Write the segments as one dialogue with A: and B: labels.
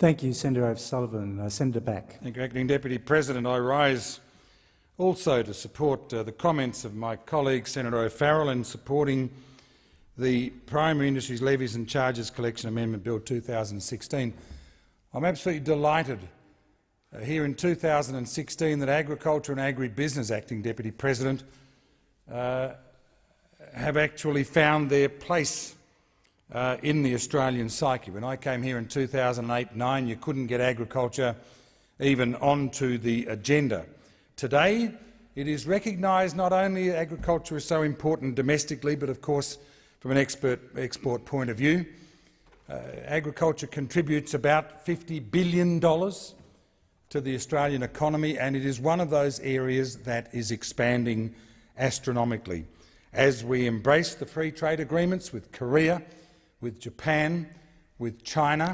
A: Thank you, Senator O'Sullivan. Senator Back.
B: Thank you, Acting Deputy President. I rise also to support the comments of my colleague Senator O'Farrell in supporting the Primary Industries Levies and Charges Collection Amendment Bill 2016. I'm absolutely delighted here in 2016 that Agriculture and Agribusiness, Acting Deputy President, have actually found their place in the Australian psyche. When I came here in 2008-9, you couldn't get agriculture even onto the agenda. Today, it is recognised not only agriculture is so important domestically, but of course from an export point of view. Agriculture contributes about $50 billion to the Australian economy, and it is one of those areas that is expanding astronomically. As we embrace the free trade agreements with Korea, with Japan, with China,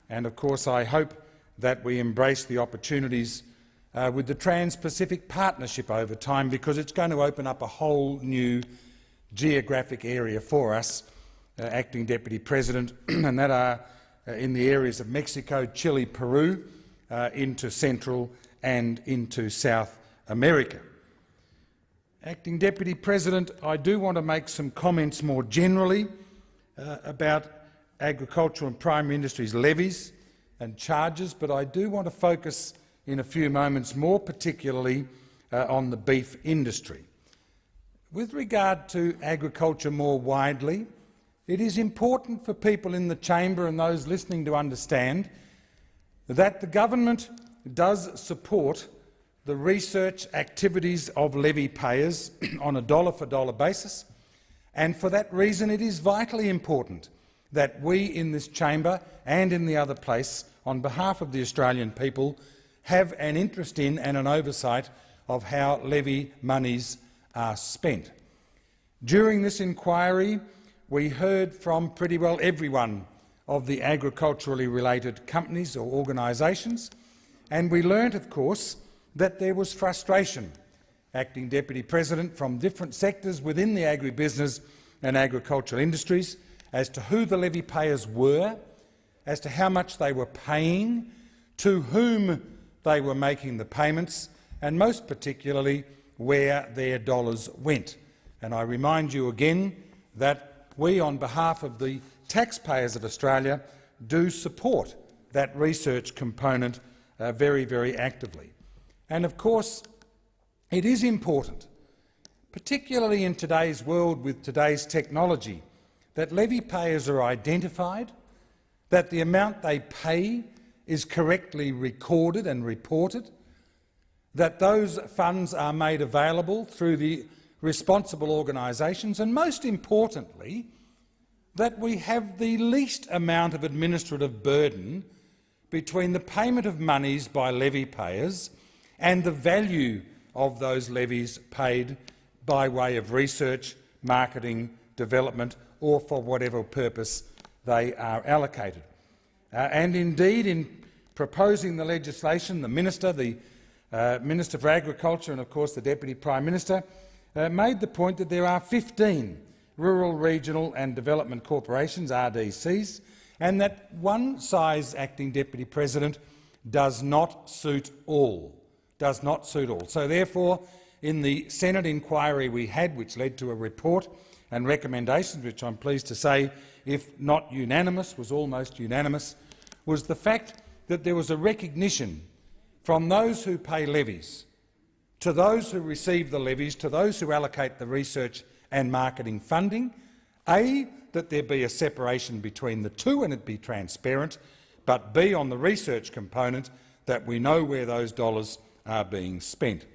B: and of course I hope that we embrace the opportunities with the Trans-Pacific Partnership over time, because it's going to open up a whole new geographic area for us, Acting Deputy President, and that are in the areas of Mexico, Chile, Peru, into Central and into South America. Acting Deputy President, I do want to make some comments more generally about agricultural and primary industries levies and charges, but I do want to focus in a few moments more particularly on the beef industry. With regard to agriculture more widely, it is important for people in the chamber and those listening to understand that the government does support the research activities of levy payers on a dollar-for-dollar basis, and for that reason it is vitally important that we in this chamber and in the other place, on behalf of the Australian people, have an interest in and an oversight of how levy monies are spent. During this inquiry, we heard from pretty well everyone of the agriculturally related companies or organisations, and we learnt, of course, that there was frustration, Acting Deputy President, from different sectors within the agribusiness and agricultural industries as to who the levy payers were, as to how much they were paying, to whom they were making the payments, and most particularly where their dollars went. And I remind you again that we, on behalf of the taxpayers of Australia, do support that research component very, very actively. And of course, it is important, particularly in today's world with today's technology, that levy payers are identified, that the amount they pay is correctly recorded and reported, that those funds are made available through the responsible organisations, and most importantly, that we have the least amount of administrative burden between the payment of monies by levy payers and the value of those levies paid by way of research, marketing, development, or for whatever purpose they are allocated. And indeed, in proposing the legislation, the Minister for Agriculture and of course the Deputy Prime Minister made the point that there are 15 Rural, Regional and Development Corporations, RDCs, and that one size, Acting Deputy President, does not suit all. So therefore, in the Senate inquiry we had, which led to a report and recommendations, which I'm pleased to say, if not unanimous, was almost unanimous, was the fact that there was a recognition from those who pay levies, to those who receive the levies, to those who allocate the research and marketing funding, A, that there be a separation between the two and it be transparent, but B, on the research component, that we know where those dollars are being spent.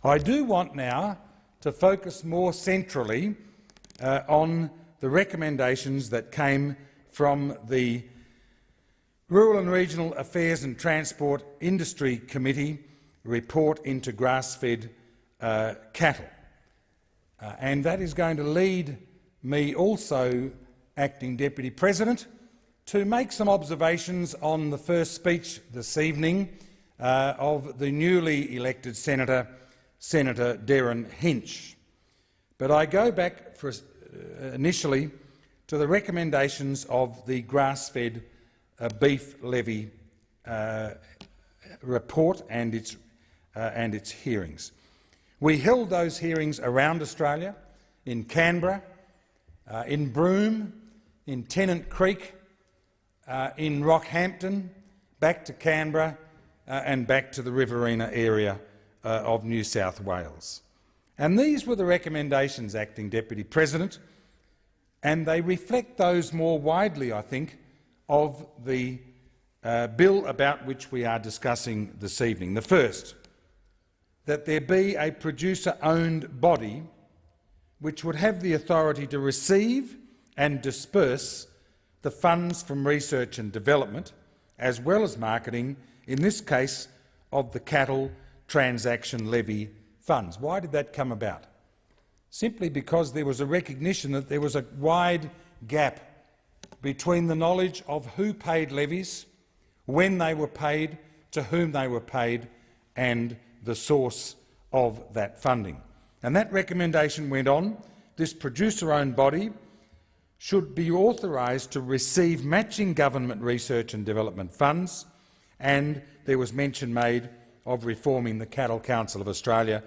B: I do want now to focus more centrally on the recommendations that came from the Rural and Regional Affairs and Transport Industry Committee report into grass-fed cattle. And that is going to lead me also, Acting Deputy President, to make some observations on the first speech this evening of the newly elected Senator Darren Hinch. But I go back initially to the recommendations of the grass-fed beef levy report and its hearings. We held those hearings around Australia, in Canberra, in Broome, in Tennant Creek, in Rockhampton, back to Canberra and back to the Riverina area of New South Wales. And these were the recommendations, Acting Deputy President, and they reflect those more widely, I think, of the bill about which we are discussing this evening. The first, that there be a producer-owned body which would have the authority to receive and disperse the funds from research and development, as well as marketing, in this case of the cattle transaction levy funds. Why did that come about? Simply because there was a recognition that there was a wide gap between the knowledge of who paid levies, when they were paid, to whom they were paid, and the source of that funding. And that recommendation went on. This producer-owned body should be authorised to receive matching government research and development funds, and there was mention made of reforming the Cattle Council of Australia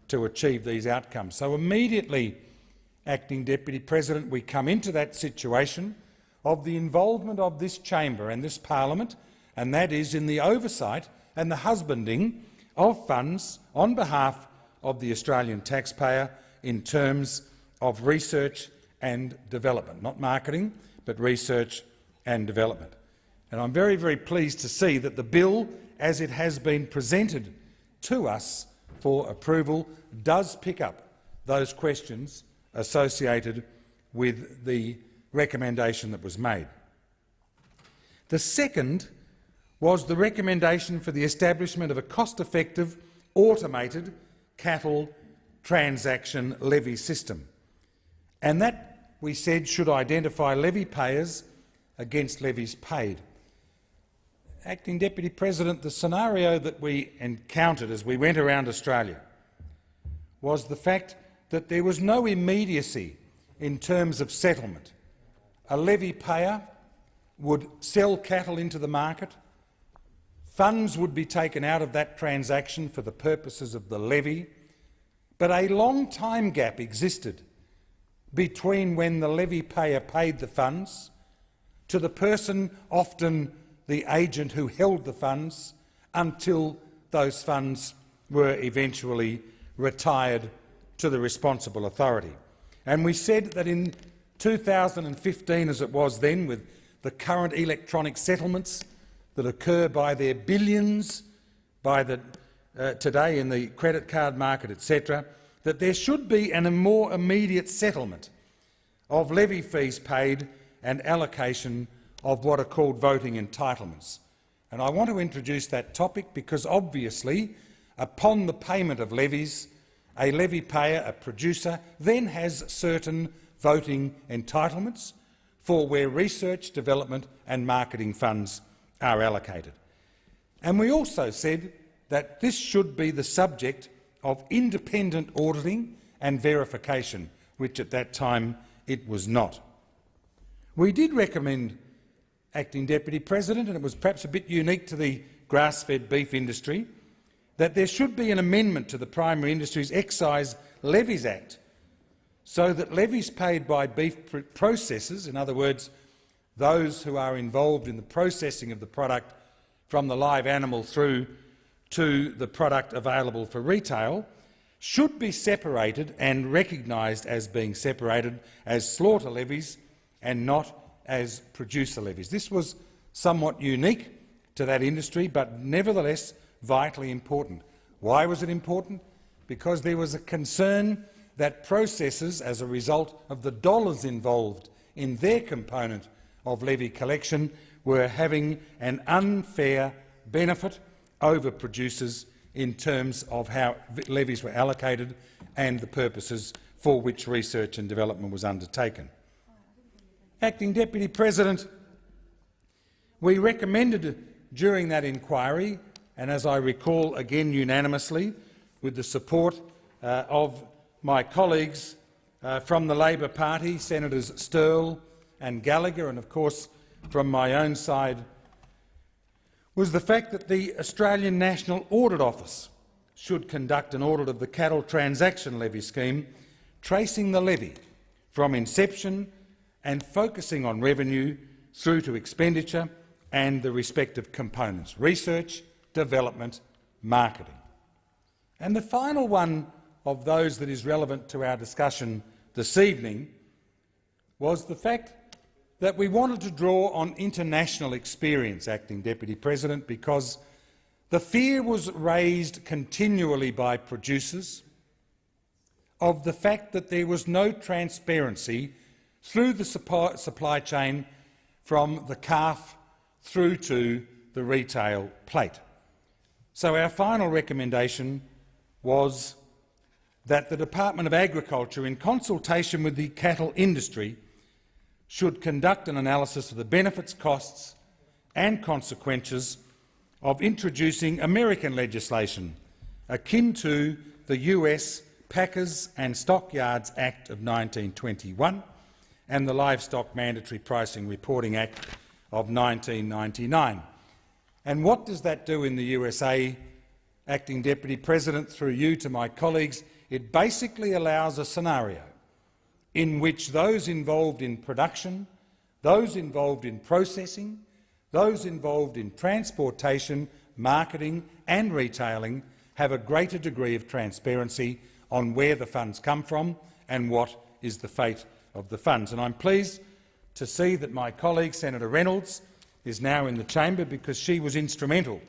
B: to achieve these outcomes. So immediately, Acting Deputy President, we come into that situation of the involvement of this chamber and this parliament, and that is in the oversight and the husbanding of funds on behalf of the Australian taxpayer in terms of research and development, not marketing, but research and development. And I'm very, very pleased to see that the bill, as it has been presented to us for approval, does pick up those questions associated with the recommendation that was made. The second was the recommendation for the establishment of a cost-effective, automated cattle transaction levy system, and that, we said, should identify levy payers against levies paid. Acting Deputy President, the scenario that we encountered as we went around Australia was the fact that there was no immediacy in terms of settlement. A levy payer would sell cattle into the market, funds would be taken out of that transaction for the purposes of the levy, but a long time gap existed between when the levy payer paid the funds to the person, often the agent who held the funds, until those funds were eventually retired to the responsible authority. And we said that in 2015, as it was then, with the current electronic settlements that occur by their billions today in the credit card market, etc., that there should be a more immediate settlement of levy fees paid and allocation of what are called voting entitlements. And I want to introduce that topic because, obviously, upon the payment of levies, a levy payer, a producer, then has certain voting entitlements for where research, development and marketing funds are allocated. And we also said that this should be the subject of independent auditing and verification, which at that time it was not. We did recommend, Acting Deputy President, and it was perhaps a bit unique to the grass-fed beef industry, that there should be an amendment to the Primary Industries Excise Levies Act so that levies paid by beef processors, in other words, those who are involved in the processing of the product from the live animal through to the product available for retail, should be separated and recognised as being separated as slaughter levies and not as producer levies. This was somewhat unique to that industry, but nevertheless vitally important. Why was it important? Because there was a concern that processors, as a result of the dollars involved in their component of levy collection, were having an unfair benefit over producers in terms of how levies were allocated and the purposes for which research and development was undertaken. Acting Deputy President, we recommended during that inquiry, and as I recall again unanimously, with the support of my colleagues from the Labor Party, Senators Sterle and Gallagher, and of course from my own side was the fact that the Australian National Audit Office should conduct an audit of the cattle transaction levy scheme, tracing the levy from inception and focusing on revenue through to expenditure and the respective components: research, development, marketing. And the final one of those that is relevant to our discussion this evening was the fact that we wanted to draw on international experience, Acting Deputy President, because the fear was raised continually by producers of the fact that there was no transparency through the supply chain from the calf through to the retail plate. So our final recommendation was that the Department of Agriculture, in consultation with the cattle industry, should conduct an analysis of the benefits, costs and consequences of introducing American legislation akin to the US Packers and Stockyards Act of 1921 and the Livestock Mandatory Pricing Reporting Act of 1999. And what does that do in the USA, Acting Deputy President, through you to my colleagues? It basically allows a scenario in which those involved in production, those involved in processing, those involved in transportation, marketing and retailing have a greater degree of transparency on where the funds come from and what is the fate of the funds. And I'm pleased to see that my colleague, Senator Reynolds, is now in the chamber because she was instrumental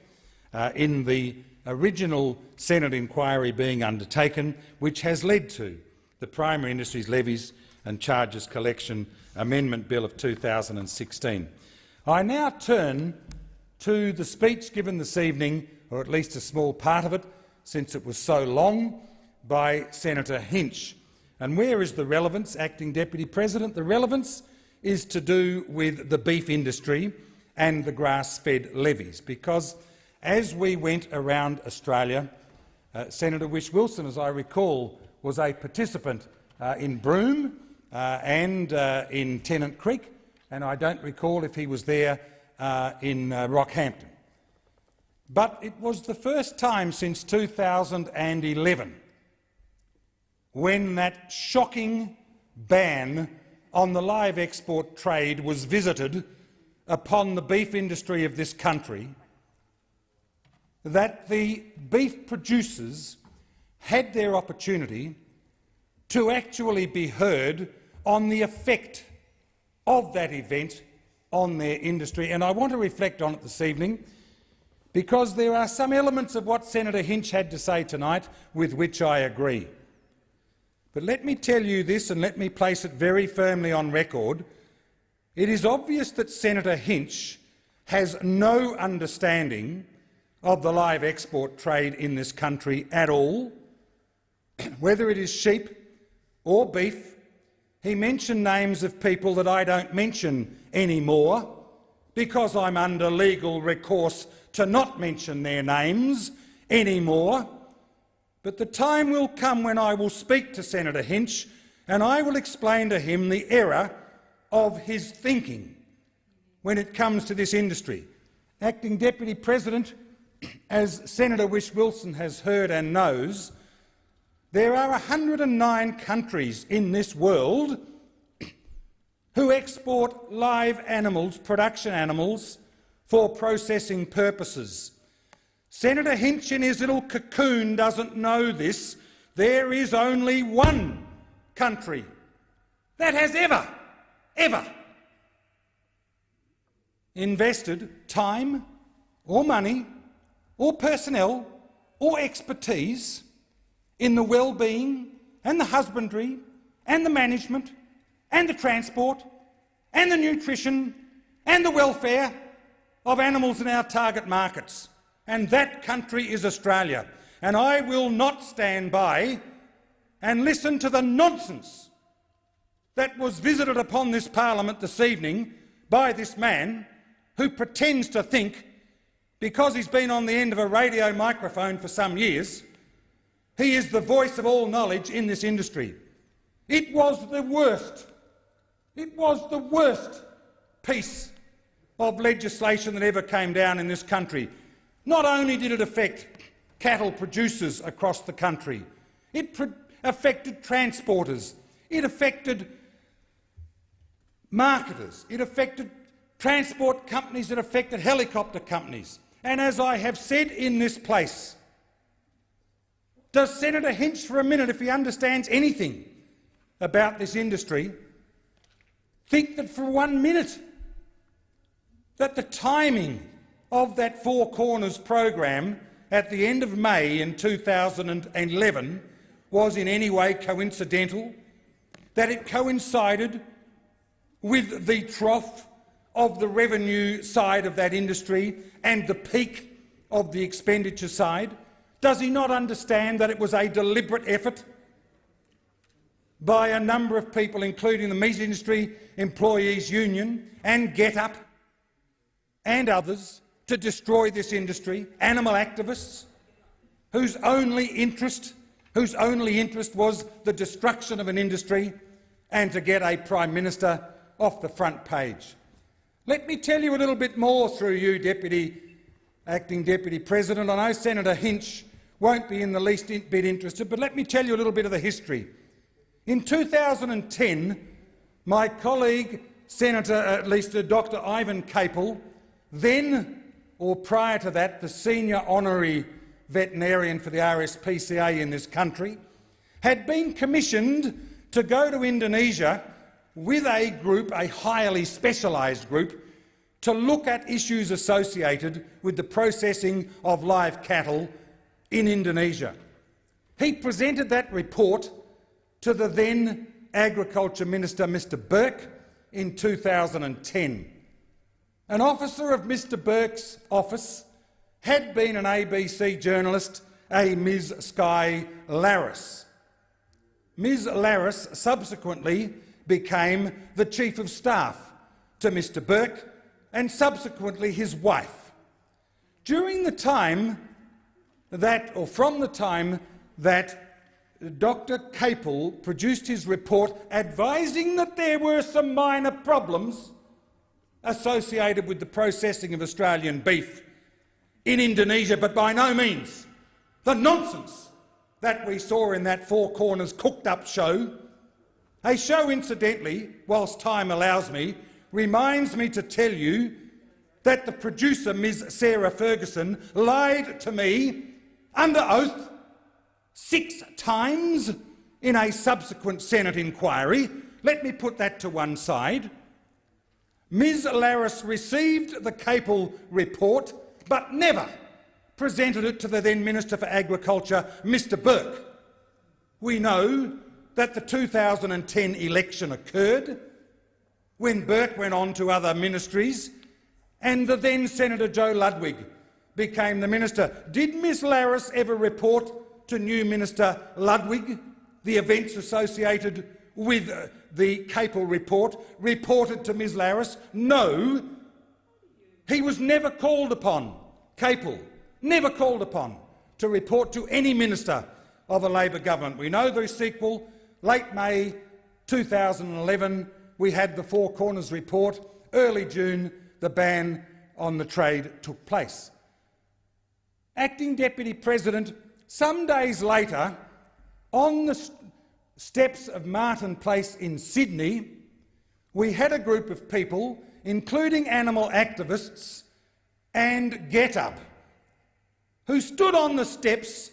B: in the original Senate inquiry being undertaken, which has led to the Primary Industries Levies and Charges Collection Amendment Bill of 2016. I now turn to the speech given this evening, or at least a small part of it, since it was so long, by Senator Hinch. And where is the relevance, Acting Deputy President? The relevance is to do with the beef industry and the grass-fed levies, because as we went around Australia, Senator Whish-Wilson, as I recall, was a participant in Broome and in Tennant Creek, and I don't recall if he was there in Rockhampton. But it was the first time since 2011 when that shocking ban on the live export trade was visited upon the beef industry of this country that the beef producers had their opportunity to actually be heard on the effect of that event on their industry. And I want to reflect on it this evening because there are some elements of what Senator Hinch had to say tonight with which I agree. But let me tell you this, and let me place it very firmly on record. It is obvious that Senator Hinch has no understanding of the live export trade in this country at all, whether it is sheep or beef. He mentioned names of people that I don't mention anymore because I'm under legal recourse to not mention their names anymore. But the time will come when I will speak to Senator Hinch and I will explain to him the error of his thinking when it comes to this industry. Acting Deputy President, as Senator Whish-Wilson has heard and knows, there are 109 countries in this world who export live animals, production animals, for processing purposes. Senator Hinch in his little cocoon doesn't know this. There is only one country that has ever invested time or money or personnel or expertise in the well-being and the husbandry and the management and the transport and the nutrition and the welfare of animals in our target markets. And that country is Australia. And I will not stand by and listen to the nonsense that was visited upon this parliament this evening by this man who pretends to think, because he's been on the end of a radio microphone for some years, he is the voice of all knowledge in this industry. It was the worst piece of legislation that ever came down in this country. Not only did it affect cattle producers across the country, it affected transporters, it affected marketers, it affected transport companies, it affected helicopter companies. And as I have said in this place, does Senator Hinch, for a minute, if he understands anything about this industry, think that for 1 minute that the timing of that Four Corners program at the end of May in 2011 was in any way coincidental, that it coincided with the trough of the revenue side of that industry and the peak of the expenditure side? Does he not understand that it was a deliberate effort by a number of people, including the Meat Industry Employees Union and GetUp and others, to destroy this industry, animal activists whose only interest was the destruction of an industry and to get a Prime Minister off the front page? Let me tell you a little bit more through you, Acting Deputy President. I know Senator Hinch won't be in the least bit interested, but let me tell you a little bit of the history. In 2010, my colleague, Dr. Ivan Capel, then, or prior to that, the senior honorary veterinarian for the RSPCA in this country, had been commissioned to go to Indonesia with a group, a highly specialised group, to look at issues associated with the processing of live cattle in Indonesia. He presented that report to the then Agriculture Minister, Mr Burke, in 2010. An officer of Mr Burke's office had been an ABC journalist, a Ms Sky Larris. Ms Larris subsequently became the Chief of Staff to Mr Burke and subsequently his wife. During the time that, or from the time that Dr Capel produced his report advising that there were some minor problems associated with the processing of Australian beef in Indonesia, but by no means the nonsense that we saw in that Four Corners cooked-up show. A show, incidentally, whilst time allows me, reminds me to tell you that the producer, Ms Sarah Ferguson, lied to me under oath 6 times in a subsequent Senate inquiry. Let me put that to one side. Ms Larris received the Capel report but never presented it to the then Minister for Agriculture, Mr Burke. We know that the 2010 election occurred when Burke went on to other ministries and the then Senator Joe Ludwig became the minister. Did Ms Larris ever report to new Minister Ludwig the events associated with the Capel report reported to Ms Larris? No. He was never called upon, Capel, never called upon to report to any minister of a Labor government. We know the sequel. Late May 2011, we had the Four Corners report. Early June, the ban on the trade took place. Acting Deputy President, some days later, on the steps of Martin Place in Sydney, we had a group of people, including animal activists and GetUp, who stood on the steps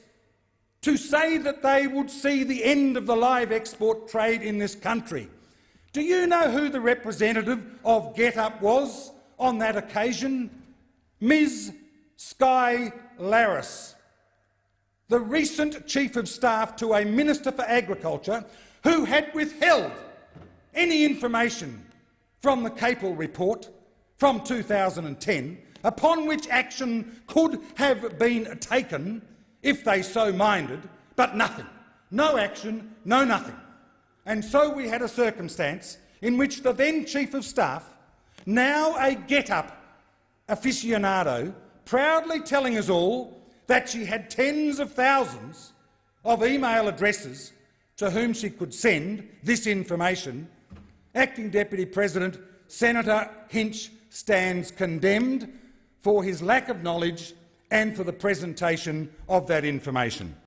B: to say that they would see the end of the live export trade in this country. Do you know who the representative of GetUp was on that occasion? Ms Sky Larris, the recent Chief of Staff to a Minister for Agriculture who had withheld any information from the Capel report from 2010, upon which action could have been taken if they so minded, but nothing. No action, no nothing. And so we had a circumstance in which the then Chief of Staff, now a GetUp aficionado, proudly telling us all that she had tens of thousands of email addresses to whom she could send this information. Acting Deputy President, Senator Hinch stands condemned for his lack of knowledge and for the presentation of that information.